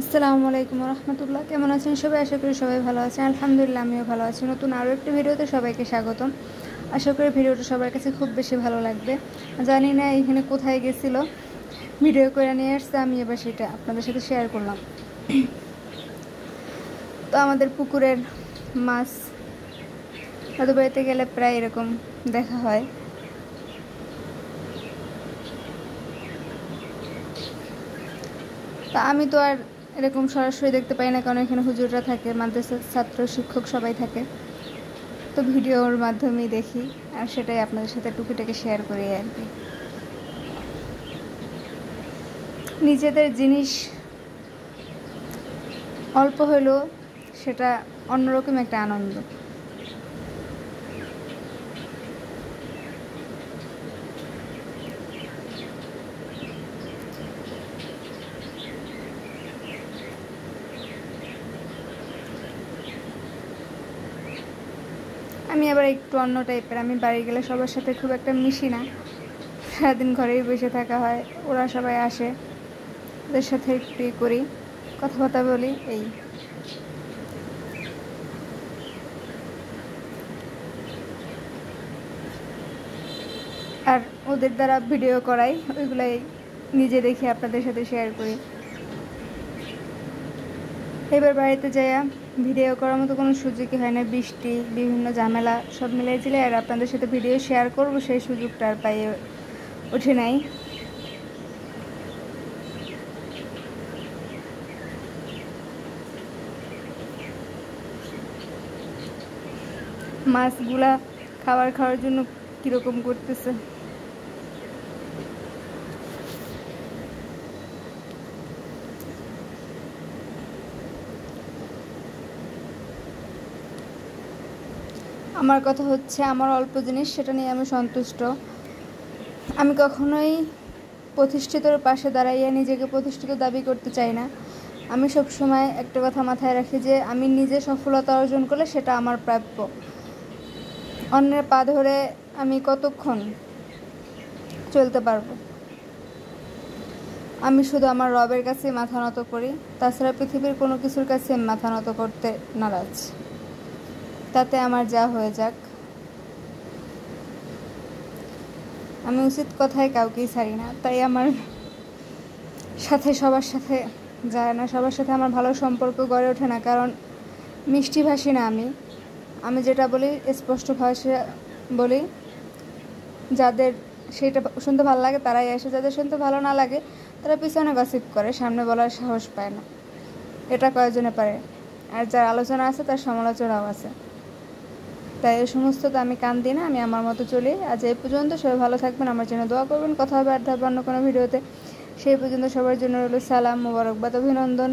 আসসালামু আলাইকুম রহমতুল্লাহ। কেমন আছেন সবাই? আশা করি সবাই ভালো আছেন। আলহামদুলিল্লাহ আমিও ভালো আছি। নতুন আরও একটি ভিডিওতে সবাইকে স্বাগতম। আশা করি ভিডিওটা সবার কাছে খুব বেশি ভালো লাগবে। জানি না এখানে কোথায় গেছিলো, ভিডিও করে নিয়ে আসছে, আমি এবার সেটা আপনাদের সাথে শেয়ার করলাম। তো আমাদের পুকুরের মাছ দাদু বাড়িতে গেলে প্রায় এরকম দেখা হয়। তা আমি তো আর এরকম সরাসরি দেখতে পাই না, কারণ এখানে হুজুররা থাকে, মাদ্রাসার ছাত্র শিক্ষক সবাই থাকে। তো ভিডিওর মাধ্যমেই দেখি, আর সেটাই আপনাদের সাথে টুকিটাকি শেয়ার করি আর কি। নিজেদের জিনিস অল্প হলেও সেটা অন্যরকম একটা আনন্দ। আমি আবার একটু অন্য টাইপের, আমি বাড়ি গেলে সবার সাথে খুব একটা মিশি না, সারাদিন ঘরেই বসে থাকা হয়। ওরা সবাই আসে, ওদের সাথে একটু করি, কথাবার্তা বলি, এই। আর ওদের দ্বারা ভিডিও করাই, ওইগুলাই নিজে দেখে আপনাদের সাথে শেয়ার করি। এবার বাড়িতে যাইয়া ভিডিও করার মতো কোনো সুযোগই হয় না, বৃষ্টি, বিভিন্ন ঝামেলা সব মিলাই ছিলে, আর আপনাদের সাথে ভিডিও শেয়ার করব সেই সুযোগটা আর পাইয়ে ওঠে নাই। মাছগুলা খাওয়ার জন্য কীরকম করতেছে। আমার কথা হচ্ছে, আমার অল্প জিনিস, সেটা নিয়ে আমি সন্তুষ্ট। আমি কখনোই প্রতিষ্ঠিতর পাশে দাঁড়াইয়া নিজেকে প্রতিষ্ঠিত দাবি করতে চাই না। আমি সবসময় একটা কথা মাথায় রাখি যে আমি নিজে সফলতা অর্জন করলে সেটা আমার প্রাপ্য। অন্যের পা ধরে আমি কতক্ষণ চলতে পারবো? আমি শুধু আমার রবের কাছে মাথা নত করি, তাছাড়া পৃথিবীর কোনো কিছুর কাছে আমি মাথা নত করতে নারাজ। তাতে আমার যা হয়ে যাক। আমি উচিত কথায় কাউকেই ছাড়ি না, তাই আমার সাথে সবার সাথে যায় না, সবার সাথে আমার ভালো সম্পর্ক গড়ে ওঠে না, কারণ মিষ্টিভাষী না আমি যেটা বলি স্পষ্ট ভাষা বলি। যাদের সেটা শুনতে ভালো লাগে তারাই আসে, যাদের শুনতে ভালো না লাগে তারা পিছনে গসিপ করে, সামনে বলার সাহস পায় না। এটা কয়েকজনে পারে, আর যার আলোচনা আছে তার সমালোচনাও আছে। তাই এই সমস্ততে আমি কান দিই না, আমি আমার মতো চলি। আজ এই পর্যন্ত, সবাই ভালো থাকবেন, আমার জন্য দোয়া করবেন। কথা হবে আর থাকবে অন্য কোনো ভিডিওতে। সেই পর্যন্ত সবার জন্য রইল সালাম, মোবারকবাদ, অভিনন্দন।